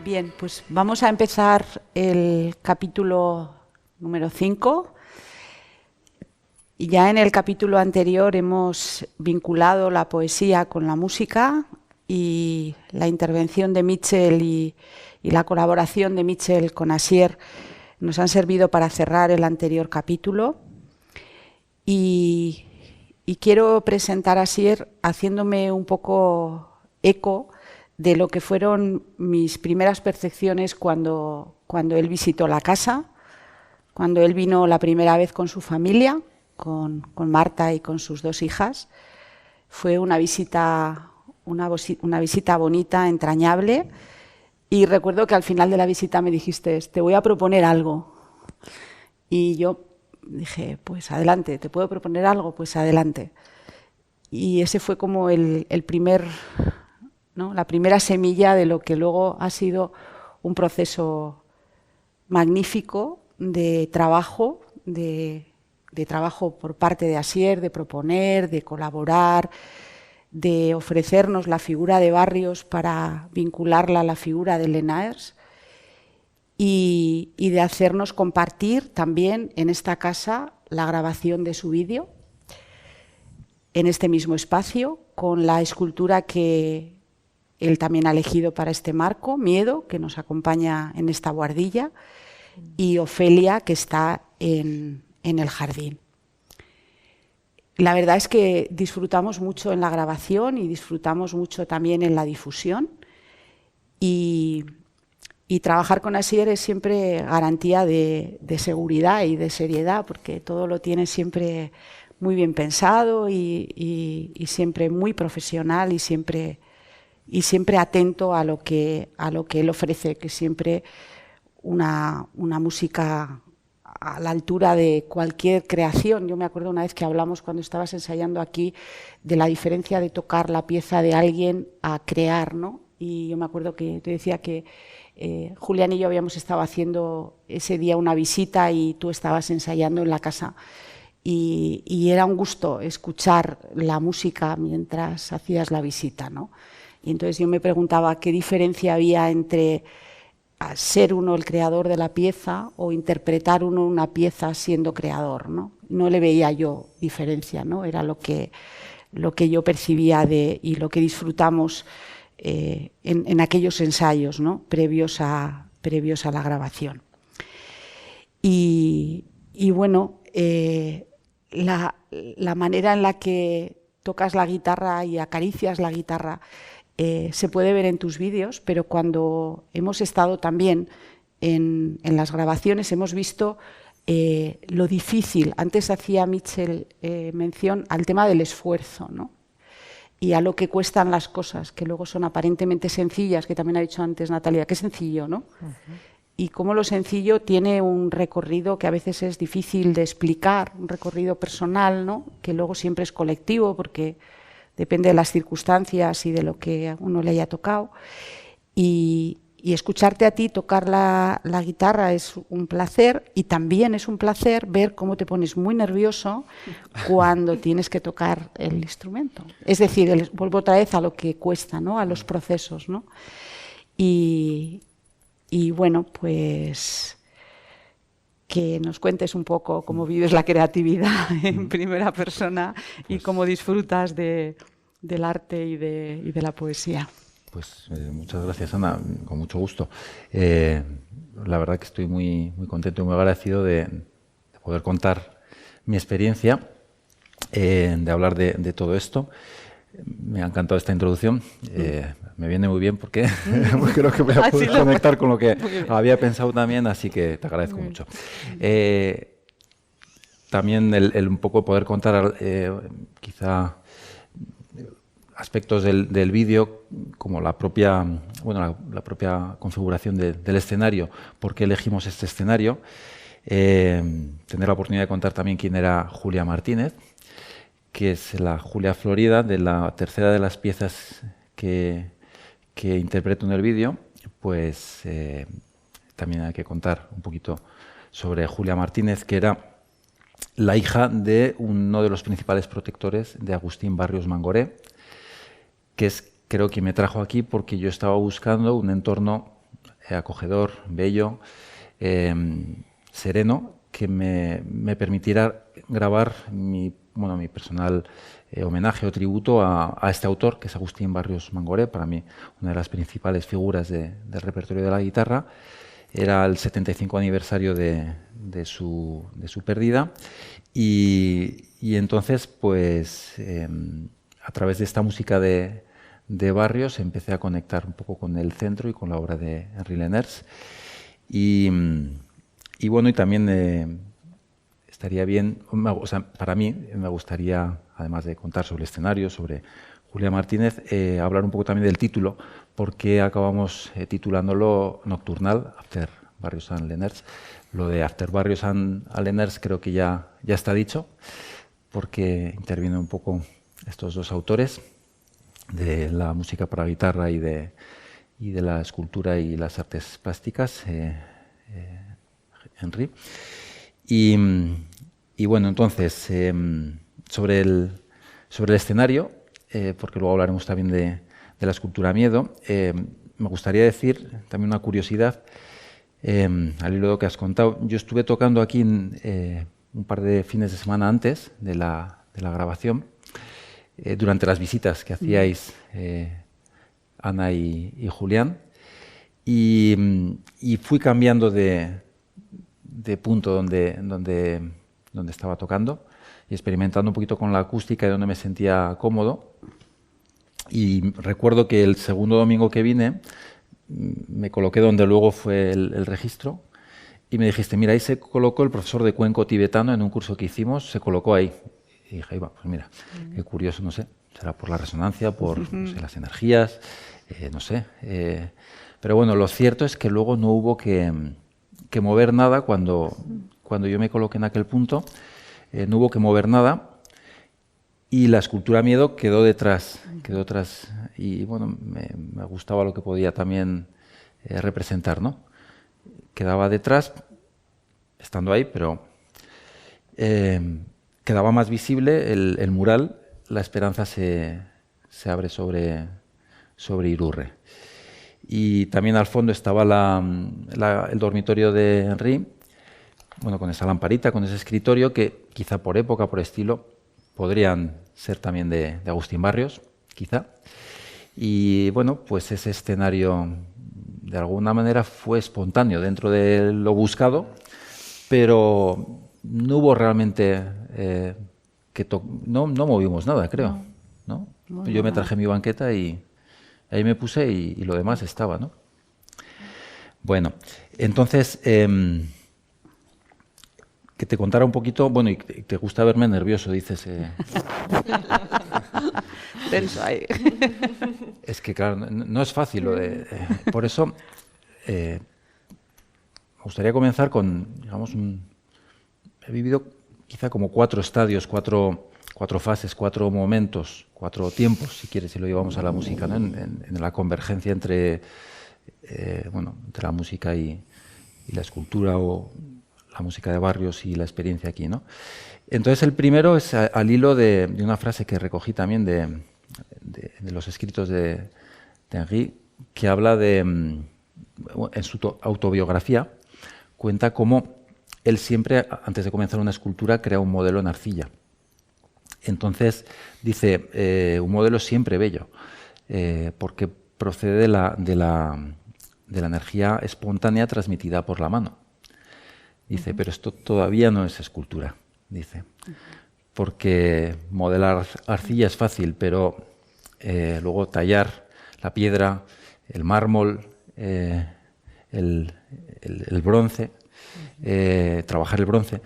Bien, pues vamos a empezar el capítulo número 5. Y ya en el capítulo anterior hemos vinculado la poesía con la música y la intervención de Mitchell y la colaboración de Mitchell con Asier nos han servido para cerrar el anterior capítulo. Y quiero presentar a Asier haciéndome un poco eco de lo que fueron mis primeras percepciones cuando él visitó la casa, cuando él vino la primera vez con su familia, con Marta y con sus 2 hijas. Fue una visita bonita, entrañable, y recuerdo que al final de la visita me dijiste: te voy a proponer algo. Y yo dije: pues adelante, ¿te puedo proponer algo? Pues adelante. Y ese fue como el primer, ¿no?, la primera semilla de lo que luego ha sido un proceso magnífico de trabajo, de trabajo por parte de Asier, de proponer, de colaborar, de ofrecernos la figura de Barrios para vincularla a la figura de Lenaers y de hacernos compartir también en esta casa la grabación de su vídeo, en este mismo espacio, con la escultura que él también ha elegido para este marco, Miedo, que nos acompaña en esta buhardilla, y Ofelia, que está en el jardín. La verdad es que disfrutamos mucho en la grabación y disfrutamos mucho también en la difusión, y trabajar con Asier es siempre garantía de seguridad y de seriedad, porque todo lo tiene siempre muy bien pensado y siempre muy profesional y siempre atento a lo que él ofrece, que siempre una música a la altura de cualquier creación. Yo me acuerdo una vez que hablamos cuando estabas ensayando aquí de la diferencia de tocar la pieza de alguien a crear, ¿no? Y yo me acuerdo que te decía que Julián y yo habíamos estado haciendo ese día una visita y tú estabas ensayando en la casa. Y era un gusto escuchar la música mientras hacías la visita, ¿no? Y entonces yo me preguntaba qué diferencia había entre ser uno el creador de la pieza o interpretar uno una pieza siendo creador, ¿no? No le veía yo diferencia, ¿no? Era lo que yo percibía y lo que disfrutamos en aquellos ensayos, ¿no?, previos a la grabación. Y bueno, la manera en la que tocas la guitarra y acaricias la guitarra se puede ver en tus vídeos, pero cuando hemos estado también en las grabaciones hemos visto lo difícil. Antes hacía Mitchell mención al tema del esfuerzo, ¿no?, y a lo que cuestan las cosas, que luego son aparentemente sencillas, que también ha dicho antes Natalia, que sencillo, ¿no? Y cómo lo sencillo tiene un recorrido que a veces es difícil de explicar, un recorrido personal, ¿no?, que luego siempre es colectivo porque depende de las circunstancias y de lo que a uno le haya tocado. Y escucharte a ti tocar la guitarra es un placer, y también es un placer ver cómo te pones muy nervioso cuando tienes que tocar el instrumento. Es decir, vuelvo otra vez a lo que cuesta, ¿no?, a los procesos, ¿no? Y bueno, pues que nos cuentes un poco cómo vives la creatividad en primera persona y cómo disfrutas del arte y de la poesía. Pues muchas gracias, Ana, con mucho gusto. La verdad que estoy muy contento y muy agradecido de poder contar mi experiencia, de hablar de todo esto. Me ha encantado esta introducción. Me viene muy bien porque creo que voy a poder conectar con lo que había pensado también, así que te agradezco mucho. También el un poco poder contar quizá aspectos del vídeo, como la propia configuración del escenario, por qué elegimos este escenario, tener la oportunidad de contar también quién era Julia Martínez, que es la Julia Florida, de la tercera de las piezas que interpreto en el vídeo. Pues también hay que contar un poquito sobre Julia Martínez, que era la hija de uno de los principales protectores de Agustín Barrios Mangoré, que es, creo, que me trajo aquí porque yo estaba buscando un entorno acogedor, bello, sereno, que me permitiera grabar mi personal homenaje o tributo a este autor, que es Agustín Barrios Mangoré, para mí una de las principales figuras del repertorio de la guitarra. Era el 75 aniversario de su pérdida y entonces, pues, a través de esta música de Barrios empecé a conectar un poco con el centro y con la obra de Henri Lenners. Y bueno, y también estaría bien, o sea, para mí me gustaría, además de contar sobre el escenario, sobre Julia Martínez, hablar un poco también del título, porque acabamos titulándolo Nocturnal, After Barrios and Lenners. Lo de After Barrios and Lenners creo que ya está dicho, porque intervienen un poco estos dos autores de la música para guitarra y de la escultura y las artes plásticas, Henri. Y bueno, entonces, sobre el escenario, porque luego hablaremos también de la escultura Miedo, me gustaría decir también una curiosidad, al hilo de lo que has contado. Yo estuve tocando aquí un par de fines de semana antes de la grabación, durante las visitas que hacíais Ana y Julián, y fui cambiando de punto donde estaba tocando y experimentando un poquito con la acústica y donde me sentía cómodo. Y recuerdo que el segundo domingo que vine me coloqué donde luego fue el registro y me dijiste, mira, ahí se colocó el profesor de cuenco tibetano en un curso que hicimos, se colocó ahí. Y dije, ahí va, pues mira, qué curioso, no sé, será por la resonancia, por no sé, las energías, no sé. Pero bueno, lo cierto es que luego no hubo que mover nada cuando yo me coloqué en aquel punto, no hubo que mover nada y la escultura Miedo quedó detrás, y bueno, me gustaba lo que podía también representar, ¿no? Quedaba detrás, estando ahí, pero quedaba más visible el mural, La esperanza se abre sobre Irurre. Y también al fondo estaba el dormitorio de Henri, bueno, con esa lamparita, con ese escritorio que quizá por época, por estilo, podrían ser también de Agustín Barrios, quizá. Y bueno, pues ese escenario de alguna manera fue espontáneo dentro de lo buscado, pero no hubo realmente no movimos nada, creo, ¿no? Yo me traje mi banqueta y ahí me puse y lo demás estaba, ¿no? Bueno, entonces, que te contara un poquito, bueno, y te gusta verme nervioso, dices. Tenso ahí. Es que, claro, no es fácil. Por eso, me gustaría comenzar con, digamos, he vivido quizá como 4 estadios, cuatro fases, 4 momentos, 4 tiempos, si quieres, si lo llevamos a la música, ¿no? En la convergencia entre la música y la escultura, o la música de Barrios y la experiencia aquí, ¿no? Entonces el primero es al hilo de una frase que recogí también de los escritos de Henri, que habla en su autobiografía, cuenta cómo él siempre, antes de comenzar una escultura, crea un modelo en arcilla. Entonces dice, un modelo siempre bello, porque procede de la energía espontánea transmitida por la mano. Dice, pero esto todavía no es escultura, dice, porque modelar arcilla es fácil, pero luego tallar la piedra, el mármol, el bronce, trabajar el bronce,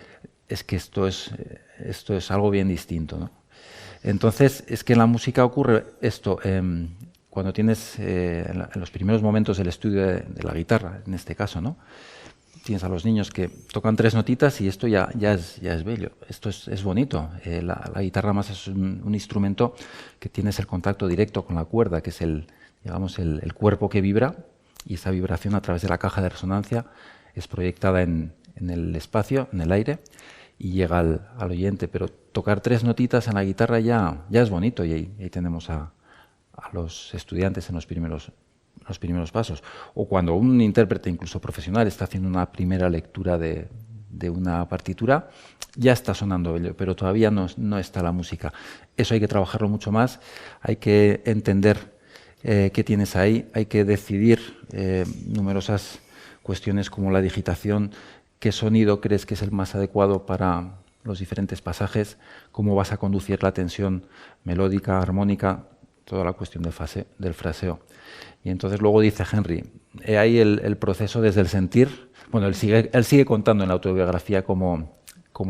es que esto es algo bien distinto, ¿no? Entonces, es que en la música ocurre esto, cuando tienes en los primeros momentos del estudio de la guitarra, en este caso, ¿no? Tienes a los niños que tocan 3 notitas y esto ya es bello, esto es bonito. La guitarra más es un instrumento que tienes el contacto directo con la cuerda, que es el cuerpo que vibra, y esa vibración a través de la caja de resonancia es proyectada en el espacio, en el aire, y llega al oyente. Pero tocar 3 notitas en la guitarra ya es bonito, y ahí tenemos a los estudiantes en los primeros los primeros pasos. O cuando un intérprete, incluso profesional, está haciendo una primera lectura de una partitura, ya está sonando ello, pero todavía no está la música. Eso hay que trabajarlo mucho más, hay que entender qué tienes ahí, hay que decidir numerosas cuestiones como la digitación, qué sonido crees que es el más adecuado para los diferentes pasajes, cómo vas a conducir la tensión melódica, armónica, toda la cuestión del fraseo. Y entonces luego dice Henry, ahí el proceso desde el sentir. Bueno, él sigue contando en la autobiografía cómo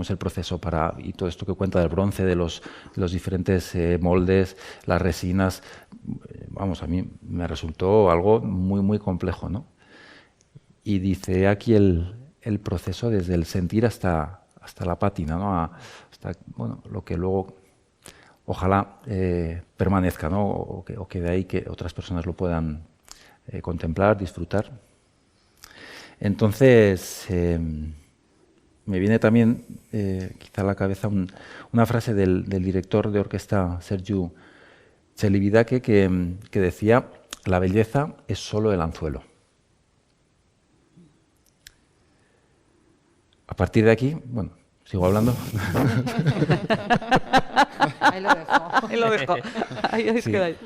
es el proceso y todo esto que cuenta del bronce, de los diferentes moldes, las resinas. Vamos, a mí me resultó algo muy, muy complejo, ¿no? Y dice aquí el proceso desde el sentir hasta la pátina, ¿no? Hasta lo que luego ojalá permanezca, ¿no? O que de ahí que otras personas lo puedan contemplar, disfrutar. Entonces, me viene también quizá a la cabeza una frase del director de orquesta Sergiu Celibidache que decía: la belleza es solo el anzuelo. A partir de aquí, bueno, sigo hablando. Ahí lo dejo. Ahí lo dejo. Ahí os quedáis.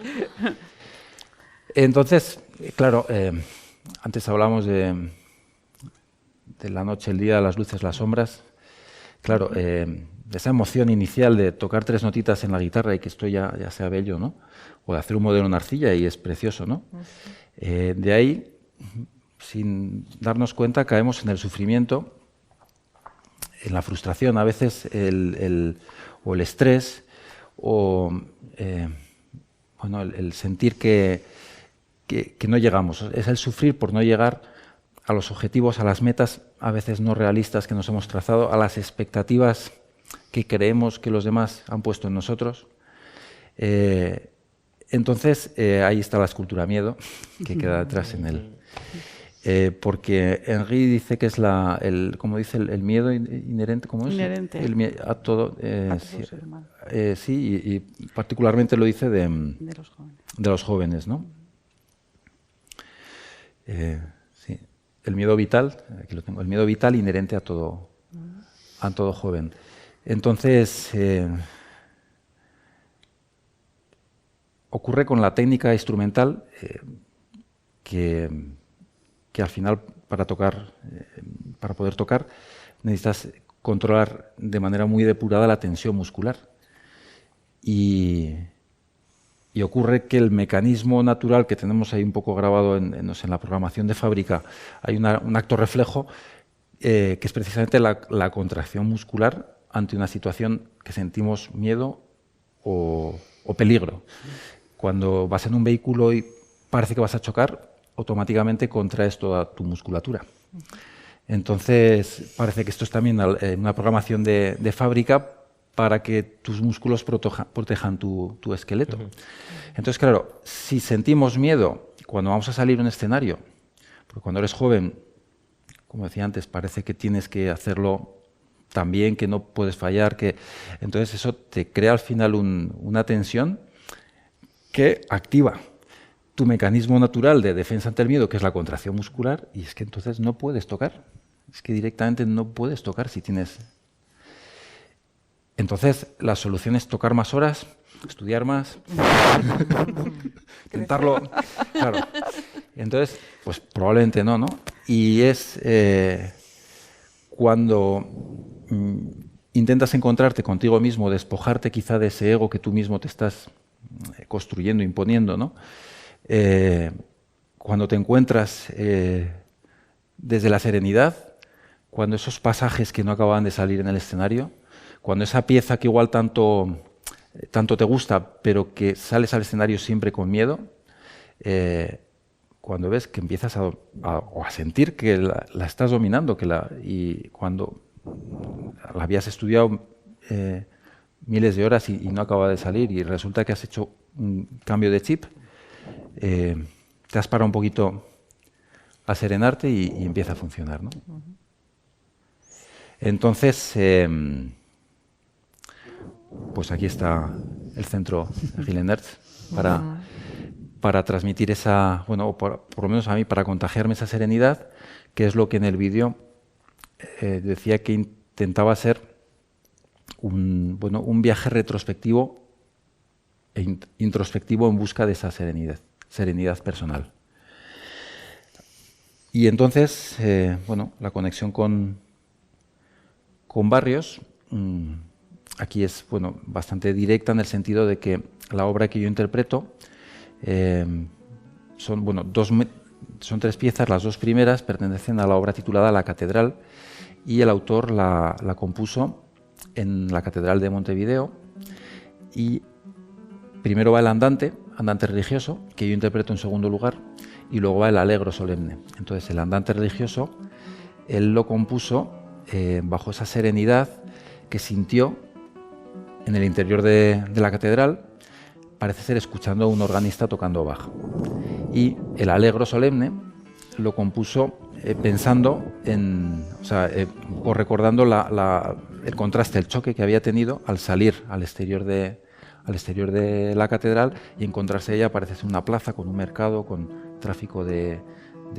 Entonces, claro, antes hablamos de la noche, el día, las luces, las sombras. Claro, esa emoción inicial de tocar 3 notitas en la guitarra y que esto ya sea bello, ¿no? O de hacer un modelo en arcilla y es precioso, ¿no? De ahí, sin darnos cuenta, caemos en el sufrimiento, en la frustración, a veces o el estrés, o el sentir que no llegamos. Es el sufrir por no llegar a los objetivos, a las metas a veces no realistas que nos hemos trazado, a las expectativas que creemos que los demás han puesto en nosotros. Entonces, ahí está la escultura miedo, que queda detrás en él. Porque Henry dice que es como dice, el miedo inherente, ¿cómo es? Inherente. A todo. Sí, y particularmente lo dice de los jóvenes, ¿no? Sí. El miedo vital, aquí lo tengo, el miedo vital inherente a todo joven. Entonces, ocurre con la técnica instrumental que al final para poder tocar necesitas controlar de manera muy depurada la tensión muscular. Y ocurre que el mecanismo natural que tenemos ahí un poco grabado en la programación de fábrica, hay un acto reflejo que es precisamente la contracción muscular ante una situación que sentimos miedo o peligro. Cuando vas en un vehículo y parece que vas a chocar, automáticamente contraes toda tu musculatura. Entonces, parece que esto es también una programación de fábrica para que tus músculos protejan tu esqueleto. Entonces, claro, si sentimos miedo cuando vamos a salir a un escenario, porque cuando eres joven, como decía antes, parece que tienes que hacerlo tan bien, que no puedes fallar, entonces eso te crea al final una tensión que activa tu mecanismo natural de defensa ante el miedo, que es la contracción muscular, y es que entonces no puedes tocar. Es que directamente no puedes tocar si tienes... Entonces, la solución es tocar más horas, estudiar más, intentarlo. Claro. Entonces, pues probablemente no, ¿no? Y es cuando intentas encontrarte contigo mismo, despojarte quizá de ese ego que tú mismo te estás construyendo, imponiendo, ¿no? Cuando te encuentras desde la serenidad, cuando esos pasajes que no acaban de salir en el escenario, cuando esa pieza que igual tanto te gusta, pero que sales al escenario siempre con miedo, cuando ves que empiezas a sentir que la estás dominando, y cuando la habías estudiado miles de horas y no acaba de salir, y resulta que has hecho un cambio de chip, te has parado un poquito a serenarte y empieza a funcionar, ¿no? Entonces, pues aquí está el centro Gil Enertz para transmitir esa, bueno, o por lo menos a mí, para contagiarme esa serenidad, que es lo que en el vídeo decía que intentaba ser un viaje retrospectivo e introspectivo en busca de esa serenidad personal. Y entonces, la conexión con Barrios aquí es bastante directa, en el sentido de que la obra que yo interpreto son 3 piezas. Las 2 primeras pertenecen a la obra titulada La Catedral, y el autor la compuso en la Catedral de Montevideo. Y primero va el andante religioso, que yo interpreto en segundo lugar, y luego va el Allegro solemne. Entonces el andante religioso, él lo compuso bajo esa serenidad que sintió en el interior de la catedral, parece ser escuchando a un organista tocando Bach. Y el Allegro solemne lo compuso pensando o recordando el contraste, el choque que había tenido al salir al exterior de la catedral y encontrarse ella, parece ser una plaza con un mercado, con tráfico de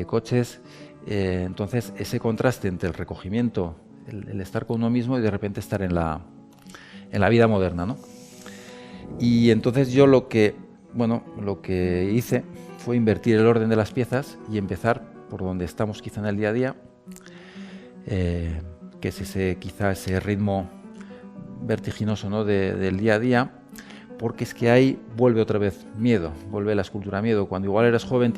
coches. Entonces ese contraste entre el recogimiento, el estar con uno mismo, y de repente estar en la vida moderna, ¿no? Y entonces yo lo que hice fue invertir el orden de las piezas y empezar por donde estamos quizá en el día a día, que es ese ritmo vertiginoso, ¿no?, del día a día, porque es que ahí vuelve otra vez miedo, vuelve la escultura miedo. Cuando igual eres joven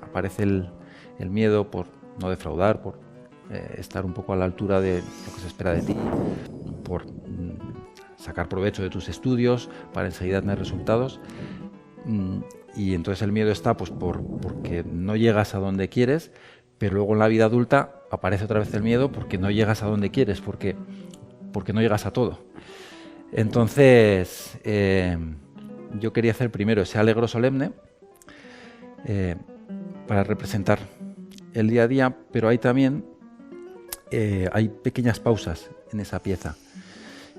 aparece el miedo por no defraudar, por estar un poco a la altura de lo que se espera de ti, por sacar provecho de tus estudios para enseguida tener resultados. Y entonces el miedo está porque no llegas a donde quieres, pero luego en la vida adulta aparece otra vez el miedo porque no llegas a donde quieres, porque no llegas a todo. Entonces yo quería hacer primero ese Allegro solemne para representar el día a día, pero hay también hay pequeñas pausas en esa pieza.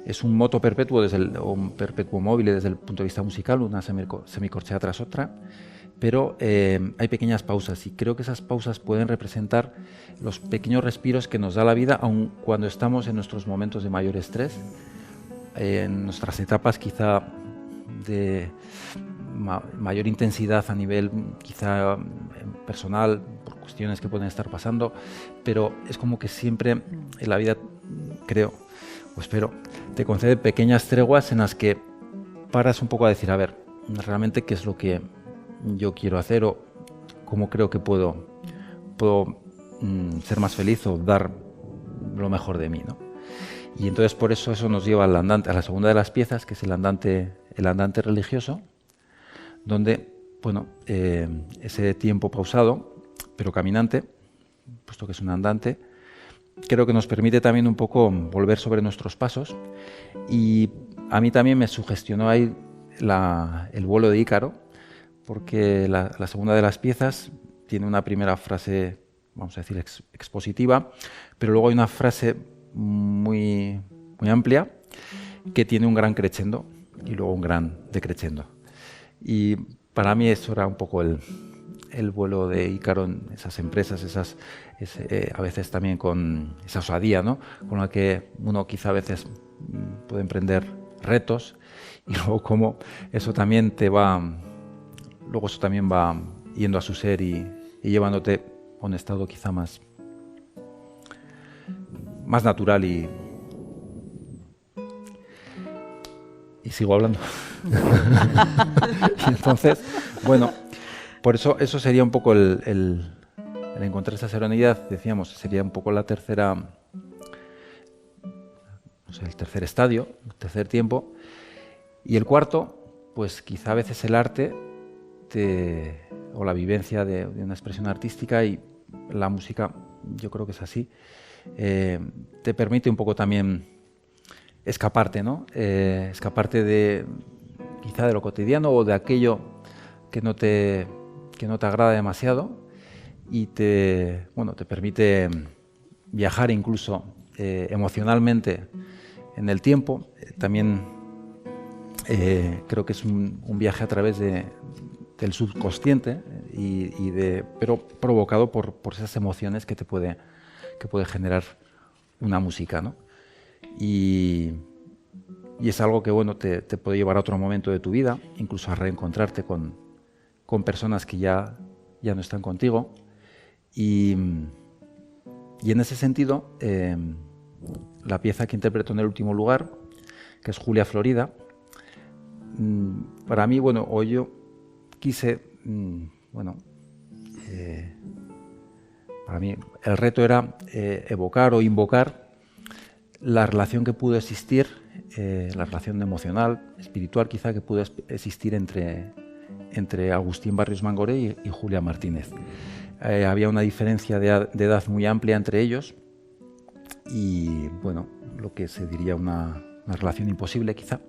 Es un moto perpetuo un perpetuo móvil desde el punto de vista musical, una semicorchea tras otra, pero hay pequeñas pausas, y creo que esas pausas pueden representar los pequeños respiros que nos da la vida, aun cuando estamos en nuestros momentos de mayor estrés, en nuestras etapas quizá de mayor intensidad a nivel quizá personal, por cuestiones que pueden estar pasando, pero es como que siempre en la vida, creo o espero, te concede pequeñas treguas en las que paras un poco a decir, a ver, realmente qué es lo que yo quiero hacer, o cómo creo que puedo ser más feliz o dar lo mejor de mí, ¿no? Y entonces por eso nos lleva al andante, a la segunda de las piezas, que es el andante religioso, donde ese tiempo pausado pero caminante, puesto que es un andante, creo que nos permite también un poco volver sobre nuestros pasos. Y a mí también me sugestionó ahí el vuelo de Ícaro, porque la segunda de las piezas tiene una primera frase, vamos a decir, expositiva, pero luego hay una frase muy, muy amplia que tiene un gran crescendo y luego un gran decrescendo. Y para mí eso era un poco el vuelo de Ícaro en esas empresas, a veces también con esa osadía, ¿no?, con la que uno quizá a veces puede emprender retos, y luego como eso también va yendo a su ser y llevándote a un estado quizá más natural y sigo hablando. Y entonces, por eso sería un poco el encontrar esa serenidad, decíamos, sería un poco el tercer estadio, el tercer tiempo. Y el cuarto, pues quizá a veces el arte o la vivencia de una expresión artística, y la música, yo creo que es así, te permite un poco también escaparte, ¿no? Escaparte quizá de lo cotidiano o de aquello que no te agrada demasiado, y te permite viajar incluso emocionalmente en el tiempo. También creo que es un viaje a través de del subconsciente, pero provocado por esas emociones que puede generar una música, ¿no? Y es algo que, bueno, te puede llevar a otro momento de tu vida, incluso a reencontrarte con personas que ya no están contigo. Y en ese sentido, la pieza que interpreto en el último lugar, que es Julia Florida, para mí, bueno, o yo quise, para mí el reto era evocar o invocar la relación que pudo existir, la relación emocional, espiritual quizá, que pudo existir entre Agustín Barrios Mangoré y Julia Martínez. Había una diferencia de edad muy amplia entre ellos y, bueno, lo que se diría una relación imposible quizá.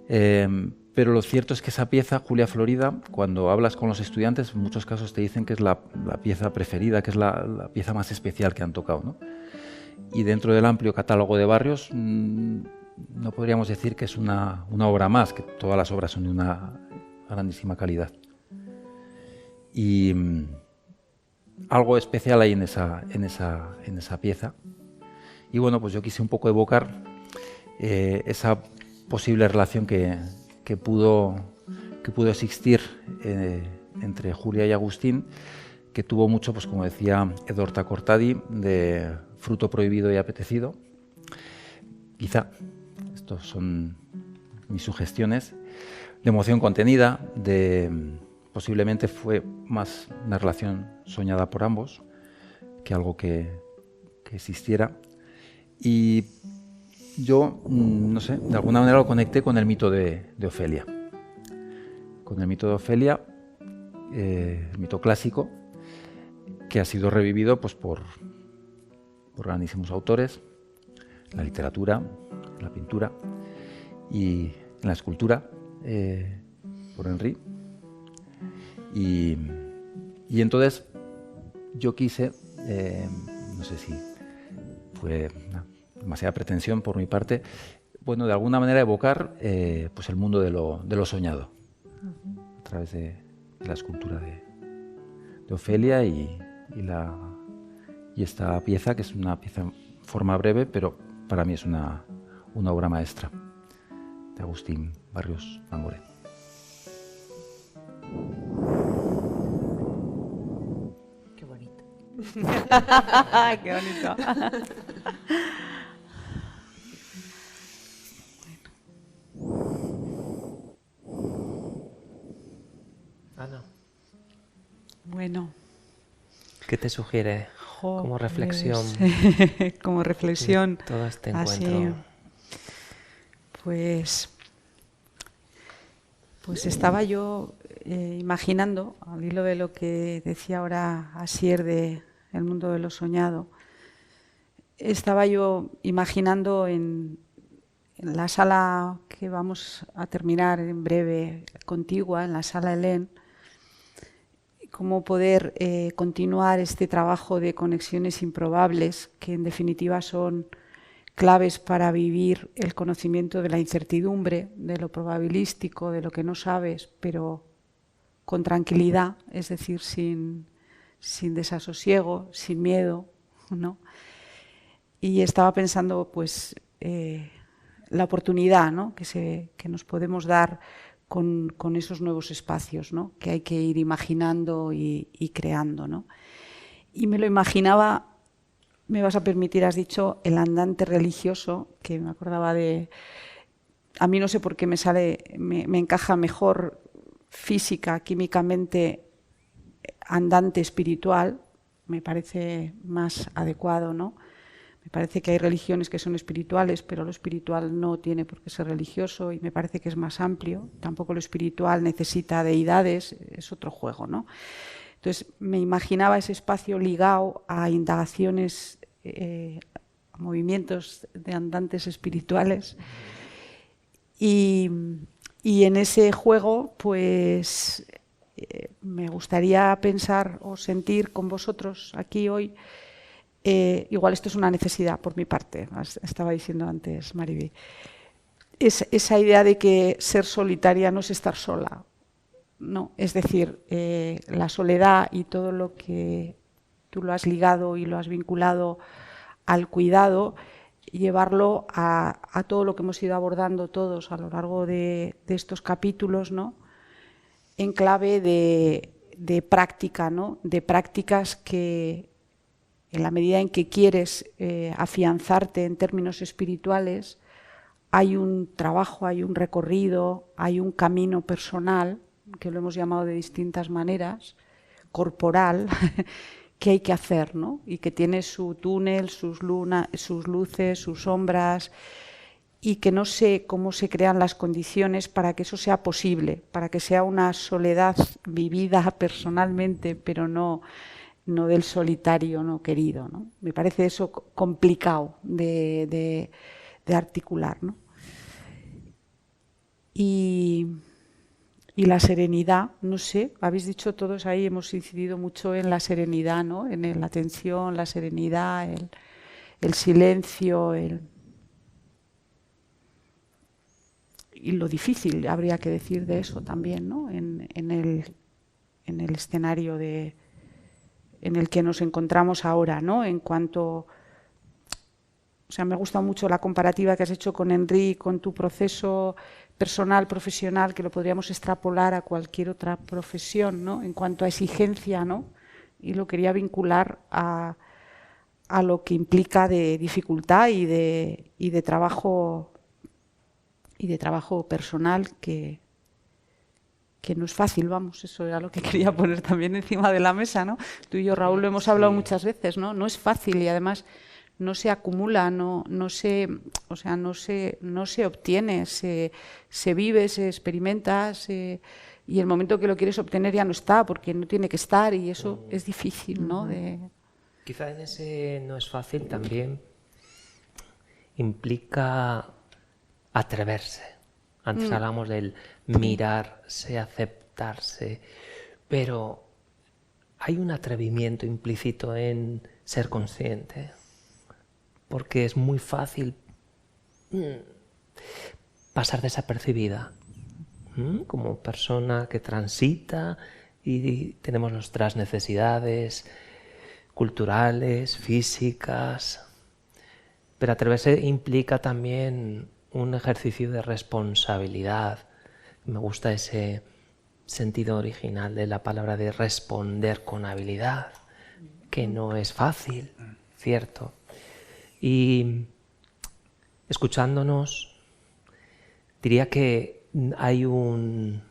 Pero lo cierto es que esa pieza, Julia Florida, cuando hablas con los estudiantes, en muchos casos te dicen que es la pieza preferida, que es la pieza más especial que han tocado, ¿no? Y dentro del amplio catálogo de Barrios, no podríamos decir que es una obra más, que todas las obras son de una grandísima calidad. Y algo especial hay en esa pieza. Y bueno, pues yo quise un poco evocar esa posible relación que pudo existir entre Julia y Agustín, que tuvo mucho, pues como decía Edorta Cortadi, de fruto prohibido y apetecido. Quizá, estos son mis sugestiones, de emoción contenida, posiblemente fue más una relación soñada por ambos que algo que existiera. Y yo, no sé, de alguna manera lo conecté con el mito de Ofelia. Con el mito de Ofelia, el mito clásico, que ha sido revivido pues, por grandísimos autores, en la literatura, en la pintura y en la escultura, por Henry. Y entonces yo quise, no sé si fue demasiada pretensión por mi parte, bueno, de alguna manera evocar pues el mundo de lo soñado a través de la escultura de Ofelia y esta pieza, que es una pieza en forma breve, pero para mí es una obra maestra de Agustín Barrios Mangoré. Qué bonito. Qué bonito. Ana. Bueno. ¿Qué te sugiere como reflexión? Como reflexión. Todo este así, encuentro. Pues estaba yo imaginando, al hilo de lo que decía ahora Asier de El mundo de lo soñado, estaba yo imaginando en la sala que vamos a terminar en breve, contigua, en la sala Helen, cómo poder continuar este trabajo de conexiones improbables, que en definitiva son claves para vivir el conocimiento de la incertidumbre, de lo probabilístico, de lo que no sabes, pero con tranquilidad, es decir, sin desasosiego, sin miedo, ¿no? Y estaba pensando, pues, la oportunidad, ¿no?, que nos podemos dar con esos nuevos espacios, ¿no?, que hay que ir imaginando y creando, ¿no? Y me lo imaginaba, me vas a permitir, has dicho, el andante religioso, que me acordaba de... A mí no sé por qué me encaja mejor física, químicamente, andante espiritual, me parece más adecuado, ¿no? Me parece que hay religiones que son espirituales, pero lo espiritual no tiene por qué ser religioso, y me parece que es más amplio. Tampoco lo espiritual necesita deidades, es otro juego, ¿no? Entonces me imaginaba ese espacio ligado a indagaciones, a movimientos de andantes espirituales, y en ese juego pues me gustaría pensar o sentir con vosotros aquí hoy, igual esto es una necesidad por mi parte, estaba diciendo antes Mariby, esa idea de que ser solitaria no es estar sola, No, es decir, la soledad y todo lo que tú lo has ligado y lo has vinculado al cuidado, llevarlo a todo lo que hemos ido abordando todos a lo largo de estos capítulos, ¿no? En clave de práctica, ¿no? De prácticas que, en la medida en que quieres afianzarte en términos espirituales, hay un trabajo, hay un recorrido, hay un camino personal, que lo hemos llamado de distintas maneras, corporal, que hay que hacer, ¿no? Y que tiene su túnel, sus luces, sus sombras, y que no sé cómo se crean las condiciones para que eso sea posible, para que sea una soledad vivida personalmente, pero no del solitario no querido, ¿no? Me parece eso complicado de articular, ¿no? Y la serenidad, no sé, habéis dicho todos ahí, hemos incidido mucho en la serenidad, ¿no? En la atención, la serenidad, el silencio, y lo difícil, habría que decir de eso también, ¿no? En el escenario en el que nos encontramos ahora, ¿no? En cuanto... O sea, me ha gustado mucho la comparativa que has hecho con Enrique, con tu proceso personal, profesional, que lo podríamos extrapolar a cualquier otra profesión, ¿no? En cuanto a exigencia, ¿no? Y lo quería vincular a lo que implica de dificultad y de trabajo personal que no es fácil, vamos, eso era lo que quería poner también encima de la mesa, ¿no? Tú y yo, Raúl, lo hemos hablado muchas veces, ¿no? No es fácil y además no se acumula, no se obtiene, se vive, se experimenta, y el momento que lo quieres obtener ya no está, porque no tiene que estar, y eso es difícil, ¿no? Quizá en ese no es fácil también implica atreverse. Antes hablamos del mirarse, aceptarse, pero hay un atrevimiento implícito en ser consciente, porque es muy fácil pasar desapercibida como persona que transita y tenemos nuestras necesidades culturales, físicas, pero atreverse implica también un ejercicio de responsabilidad. Me gusta ese sentido original de la palabra de responder con habilidad, que no es fácil, ¿cierto? Y escuchándonos, diría que hay un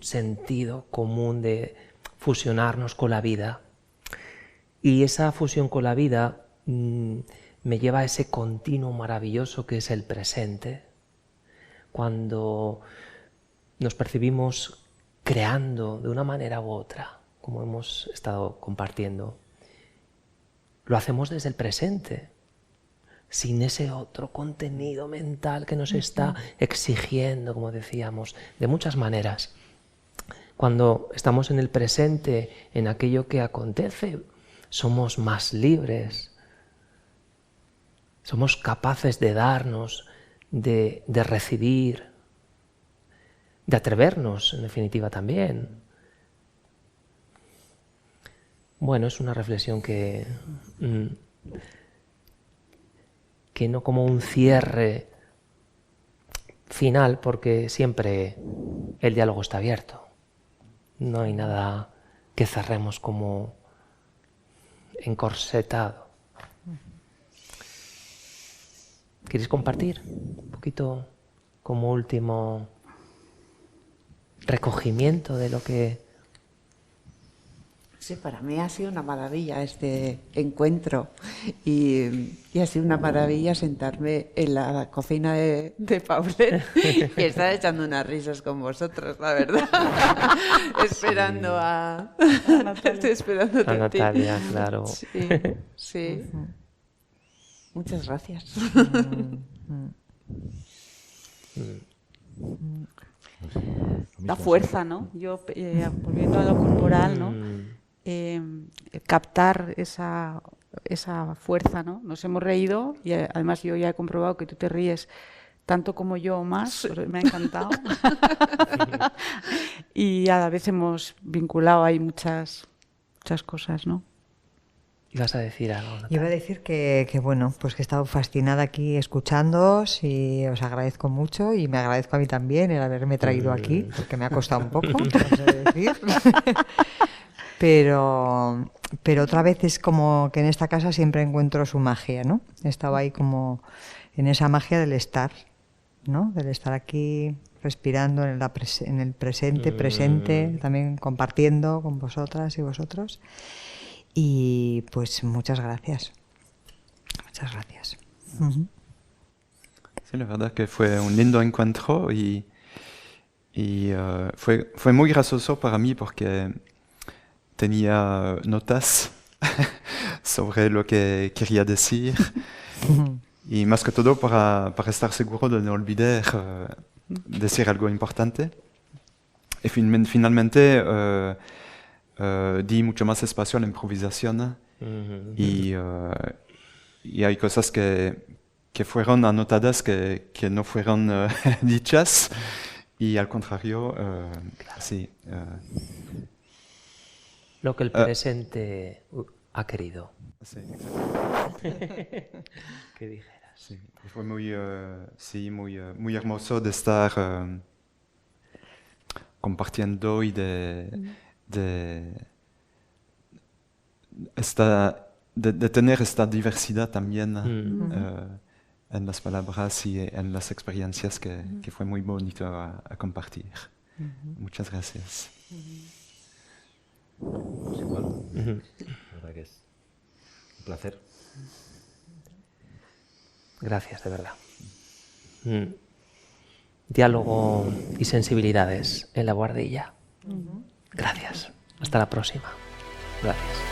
sentido común de fusionarnos con la vida. Y esa fusión con la vida me lleva a ese continuo maravilloso que es el presente. Cuando nos percibimos creando de una manera u otra, como hemos estado compartiendo, lo hacemos desde el presente, sin ese otro contenido mental que nos está exigiendo, como decíamos, de muchas maneras. Cuando estamos en el presente, en aquello que acontece, somos más libres, somos capaces de darnos, de recibir, de atrevernos, en definitiva, también. Bueno, es una reflexión que no como un cierre final, porque siempre el diálogo está abierto. No hay nada que cerremos como encorsetado. ¿Queréis compartir un poquito como último recogimiento de lo que... Sí, para mí ha sido una maravilla este encuentro y ha sido una maravilla sentarme en la cocina de Paulette y estar echando unas risas con vosotros, la verdad. Esperando a Natalia. Estoy esperándote a Natalia, claro. Sí, sí. Muchas gracias. La fuerza, ¿no? Yo, volviendo a lo corporal, ¿no? Captar esa fuerza, ¿no? Nos hemos reído y además yo ya he comprobado que tú te ríes tanto como yo o más, me ha encantado. y a la vez hemos vinculado ahí muchas cosas, ¿no? ¿Ibas a decir algo, Natalia? Iba a decir que bueno, pues que he estado fascinada aquí escuchándoos y os agradezco mucho y me agradezco a mí también el haberme traído aquí, porque me ha costado un poco, no sé decir. Pero otra vez es como que en esta casa siempre encuentro su magia, ¿no? He estado ahí como en esa magia del estar, ¿no? Del estar aquí respirando en el presente, también compartiendo con vosotras y vosotros. Y pues muchas gracias. Muchas gracias. Sí, la verdad que fue un lindo encuentro y fue muy gracioso para mí porque tenía notas sobre lo que quería decir y más que todo para estar seguro de no olvidar decir algo importante. Y finalmente di mucho más espacio a la improvisación y hay cosas que fueron anotadas que no fueron dichas y al contrario, sí. Lo que el presente ha querido. Sí, exacto. Que dijeras. Sí, fue muy hermoso de estar compartiendo y de tener esta diversidad también en las palabras y en las experiencias que fue muy bonito a compartir. Muchas gracias. Pues igual, la verdad que es un placer. Gracias, de verdad. Diálogo y sensibilidades en la Boardilla. Gracias. Hasta la próxima. Gracias.